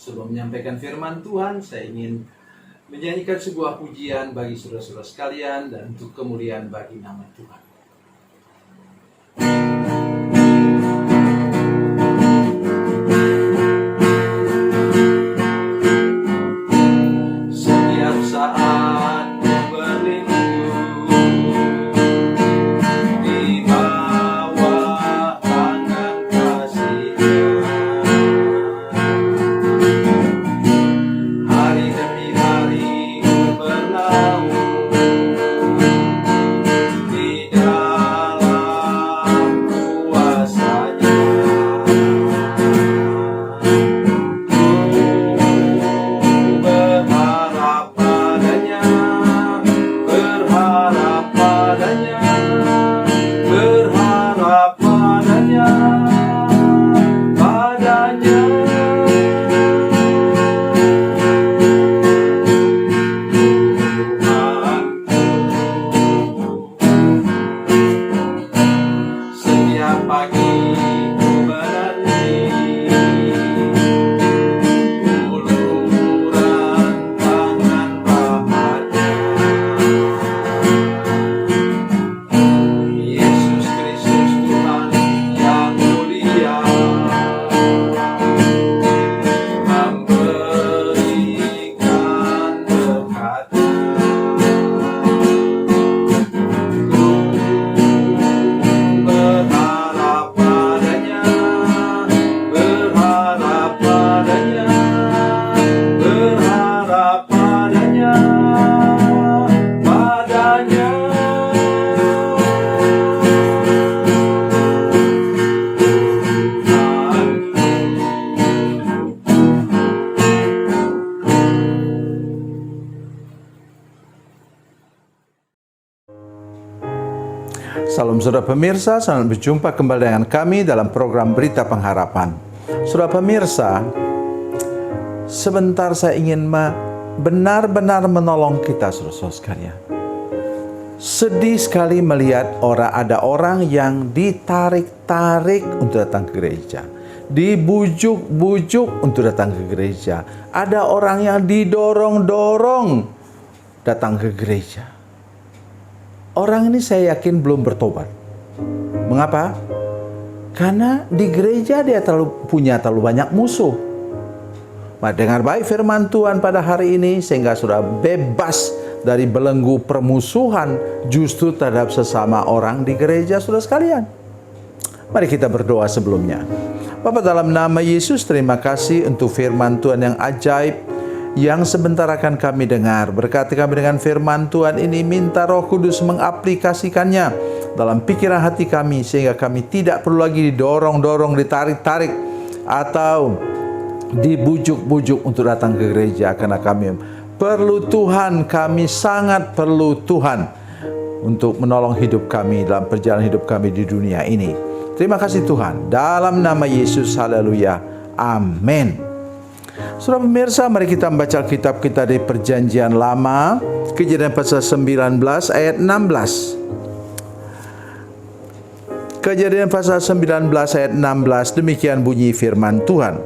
Sebelum menyampaikan firman Tuhan, saya ingin menyanyikan sebuah pujian bagi saudara-saudara sekalian dan untuk kemuliaan bagi nama Tuhan. Setiap saat ku berlindung di bawah tangan kasih-Nya. Hari demi hari ku berlalu di dalam kuasa-Nya. Ku berharap padanya, berharap padanya, berharap padanya, padanya. Setiap pagi ku menanti uluran tangan Bapa-Nya. Yesus Kristus Tuhan yang mulia memberikan berkat-Nya. Berharap padanya, berharap padanya, berharap padanya, padanya. Salam saudara pemirsa, selamat berjumpa kembali dengan kami dalam program Berita Pengharapan. Saudara pemirsa, sebentar saya ingin benar-benar menolong kita, saudara-saudara sekalian. Sedih sekali melihat ada orang yang ditarik-tarik untuk datang ke gereja, dibujuk-bujuk untuk datang ke gereja. Ada orang yang didorong-dorong datang ke gereja. Orang ini saya yakin belum bertobat. Mengapa? Karena di gereja dia punya terlalu banyak musuh. Mari dengar baik firman Tuhan pada hari ini sehingga sudah bebas dari belenggu permusuhan justru terhadap sesama orang di gereja, saudara sekalian. Mari kita berdoa sebelumnya. Bapa, dalam nama Yesus, terima kasih untuk firman Tuhan yang ajaib yang sebentar akan kami dengar. Berkati kami dengan firman Tuhan ini, minta Roh Kudus mengaplikasikannya dalam pikiran hati kami sehingga kami tidak perlu lagi didorong-dorong, ditarik-tarik atau dibujuk-bujuk untuk datang ke gereja, karena kami perlu Tuhan, kami sangat perlu Tuhan untuk menolong hidup kami dalam perjalanan hidup kami di dunia ini. Terima kasih Tuhan, dalam nama Yesus, haleluya, amin. Saudara pemirsa, mari kita membaca Alkitab kita di Perjanjian Lama, Kejadian pasal 19 ayat 16. Kejadian pasal 19 ayat 16, demikian bunyi firman Tuhan.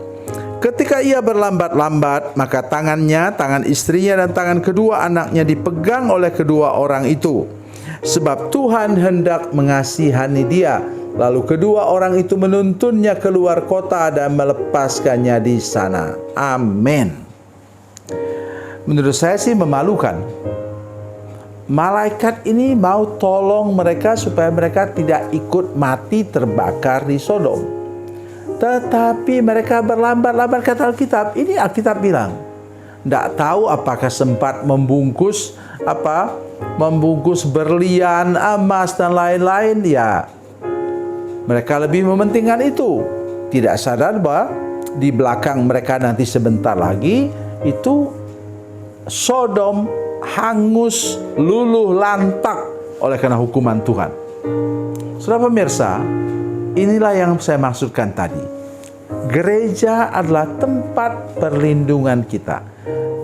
Ketika ia berlambat-lambat, maka tangannya, tangan istrinya dan tangan kedua anaknya dipegang oleh kedua orang itu, sebab Tuhan hendak mengasihani dia. Lalu kedua orang itu menuntunnya keluar kota dan melepaskannya di sana. Amin. Menurut saya sih memalukan. Malaikat ini mau tolong mereka supaya mereka tidak ikut mati terbakar di Sodom. Tetapi mereka berlambat-lambat, kata Alkitab. Ini Alkitab bilang. Tidak tahu apakah sempat membungkus berlian, emas dan lain-lain. Ya, mereka lebih mementingkan itu. Tidak sadar bahwa di belakang mereka nanti sebentar lagi itu Sodom hangus, luluh lantak oleh karena hukuman Tuhan. Saudara pemirsa, inilah yang saya maksudkan tadi. Gereja adalah tempat perlindungan kita,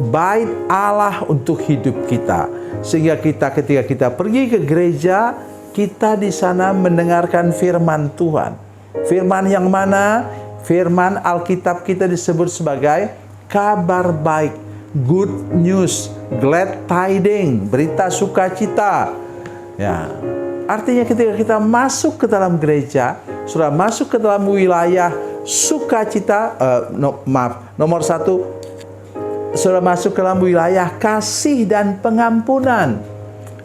bait Allah untuk hidup kita, sehingga ketika kita pergi ke gereja, kita di sana mendengarkan firman Tuhan. Firman yang mana? Firman Alkitab kita disebut sebagai kabar baik, good news, glad tiding, berita sukacita. Ya, artinya ketika kita masuk ke dalam gereja, sudah masuk ke dalam wilayah sukacita, nomor satu, sudah masuk ke dalam wilayah kasih dan pengampunan.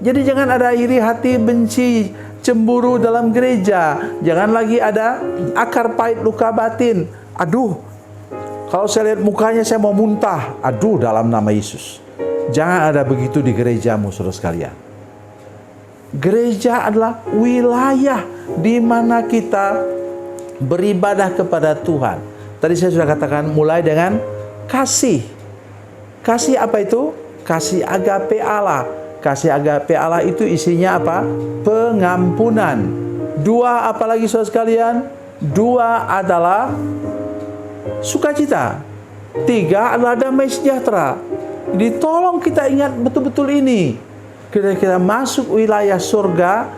Jadi jangan ada iri hati, benci, cemburu dalam gereja. Jangan lagi ada akar pahit luka batin. Aduh, kalau saya lihat mukanya saya mau muntah. Aduh, dalam nama Yesus. Jangan ada begitu di gerejamu, saudara sekalian. Gereja adalah wilayah di mana kita beribadah kepada Tuhan. Tadi saya sudah katakan mulai dengan kasih. Kasih apa itu? Kasih agape Allah. Kasih agape Allah itu isinya apa? Pengampunan. Dua apalagi saudara sekalian? Dua adalah sukacita. Tiga adalah damai sejahtera. Jadi tolong kita ingat betul-betul ini. Ketika kita masuk wilayah surga,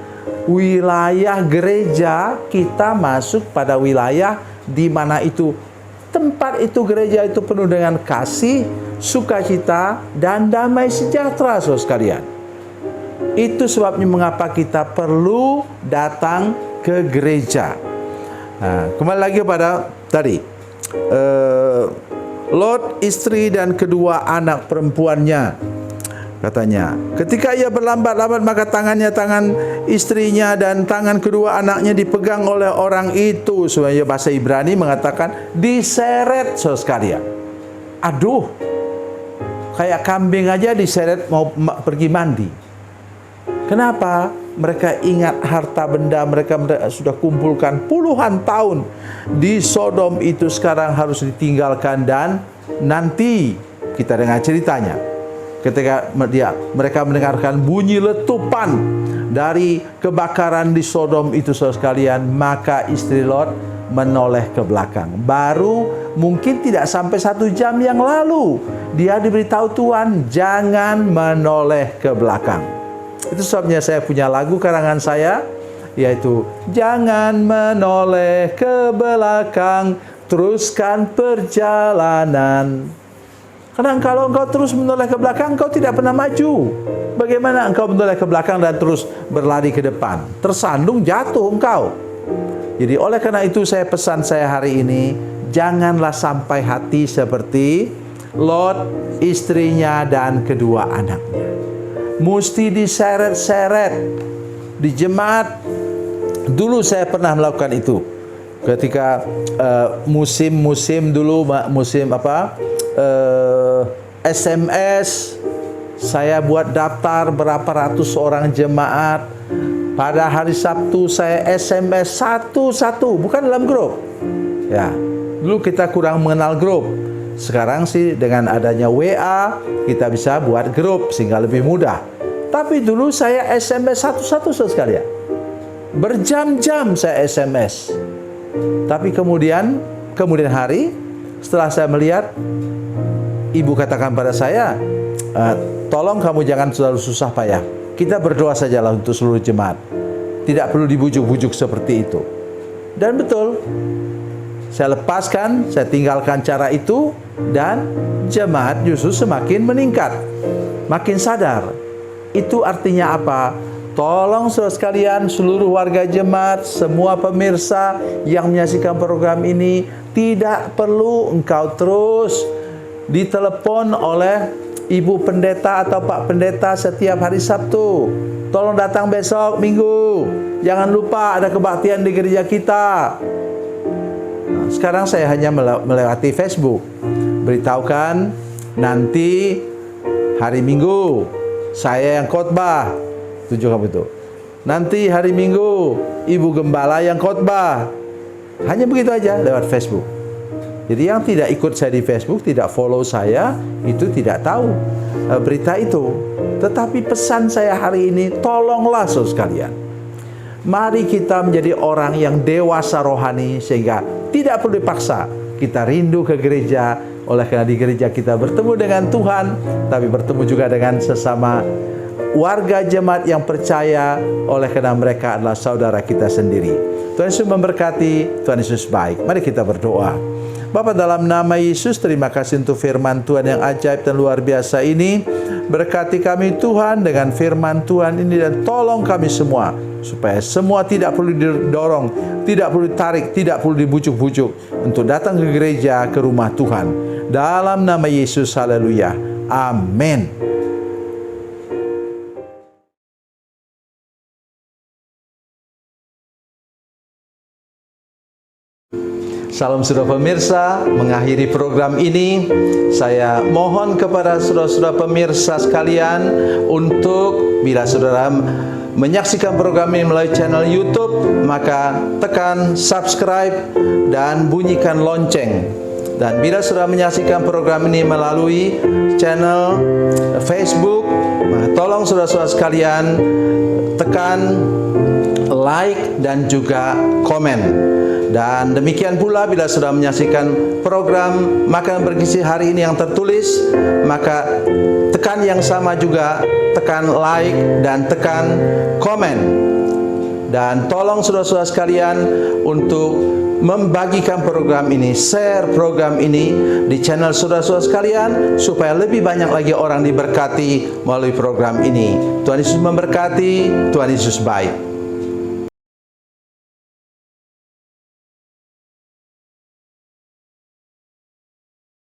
wilayah gereja, kita masuk pada wilayah di mana itu tempat itu, gereja itu penuh dengan kasih, sukacita, dan damai sejahtera, saudara sekalian. Itu sebabnya mengapa kita perlu datang ke gereja. Nah, kembali lagi pada tadi, Lot, istri, dan kedua anak perempuannya. Katanya, ketika ia berlambat-lambat, maka tangan istrinya dan tangan kedua anaknya dipegang oleh orang itu. Sebenarnya bahasa Ibrani mengatakan diseret, saudara sekalian. Aduh, kayak kambing aja diseret mau pergi mandi. Kenapa? Mereka ingat harta benda mereka sudah kumpulkan puluhan tahun di Sodom itu sekarang harus ditinggalkan. Dan nanti kita dengar ceritanya. Ketika mereka mendengarkan bunyi letupan dari kebakaran di Sodom itu, saudara sekalian, maka istri Lot menoleh ke belakang. Baru mungkin tidak sampai 1 jam yang lalu dia diberitahu Tuhan jangan menoleh ke belakang. Itu sebabnya saya punya lagu karangan saya, yaitu jangan menoleh ke belakang, teruskan perjalanan. Karena kalau engkau terus menoleh ke belakang, engkau tidak pernah maju. Bagaimana engkau menoleh ke belakang dan terus berlari ke depan? Tersandung, jatuh engkau. Jadi oleh karena itu pesan saya hari ini, janganlah sampai hati seperti Lot, istrinya, dan kedua anaknya. Mesti diseret-seret. Di jemaat, dulu saya pernah melakukan itu. Ketika musim dulu, musim SMS, saya buat daftar berapa ratus orang jemaat. Pada hari Sabtu saya SMS satu-satu, bukan dalam grup. Ya, dulu kita kurang mengenal grup. Sekarang sih dengan adanya WA kita bisa buat grup sehingga lebih mudah. Tapi dulu saya SMS satu-satu, saudara sekalian. Berjam-jam saya SMS. Tapi kemudian hari setelah saya melihat, ibu katakan pada saya, tolong kamu jangan selalu susah payah. Kita berdoa sajalah untuk seluruh jemaat. Tidak perlu dibujuk-bujuk seperti itu. Dan betul, saya lepaskan, saya tinggalkan cara itu, dan jemaat justru semakin meningkat, makin sadar. Itu artinya apa? Tolong saudara sekalian, seluruh warga jemaat, semua pemirsa yang menyaksikan program ini, tidak perlu engkau terus ditelepon oleh ibu pendeta atau pak pendeta setiap hari Sabtu. Tolong datang besok Minggu. Jangan lupa ada kebaktian di gereja kita. Nah, sekarang saya hanya melewati Facebook, beritahukan nanti hari Minggu saya yang khotbah. Tujuh kamu itu. Nanti hari Minggu ibu gembala yang khotbah. Hanya begitu aja lewat Facebook. Jadi yang tidak ikut saya di Facebook, tidak follow saya, itu tidak tahu berita itu. Tetapi pesan saya hari ini, tolonglah saudara sekalian. Mari kita menjadi orang yang dewasa rohani sehingga tidak perlu dipaksa. Kita rindu ke gereja, oleh karena di gereja kita bertemu dengan Tuhan, tapi bertemu juga dengan sesama warga jemaat yang percaya, oleh karena mereka adalah saudara kita sendiri. Tuhan Yesus memberkati, Tuhan Yesus baik. Mari kita berdoa. Bapa, dalam nama Yesus, terima kasih untuk firman Tuhan yang ajaib dan luar biasa ini. Berkati kami Tuhan dengan firman Tuhan ini, dan tolong kami semua supaya semua tidak perlu didorong, tidak perlu ditarik, tidak perlu dibujuk-bujuk untuk datang ke gereja, ke rumah Tuhan. Dalam nama Yesus, haleluya. Amin. Salam saudara pemirsa, mengakhiri program ini, saya mohon kepada saudara-saudara pemirsa sekalian untuk bila saudara menyaksikan program ini melalui channel YouTube, maka tekan subscribe dan bunyikan lonceng. Dan bila saudara menyaksikan program ini melalui channel Facebook, tolong saudara-saudara sekalian tekan like dan juga komen. Dan demikian pula bila sudah menyaksikan program Makanan Bergizi hari ini yang tertulis, maka tekan yang sama juga, tekan like dan tekan komen. Dan tolong saudara-saudara sekalian untuk membagikan program ini, share program ini di channel saudara-saudara sekalian, supaya lebih banyak lagi orang diberkati melalui program ini. Tuhan Yesus memberkati, Tuhan Yesus baik.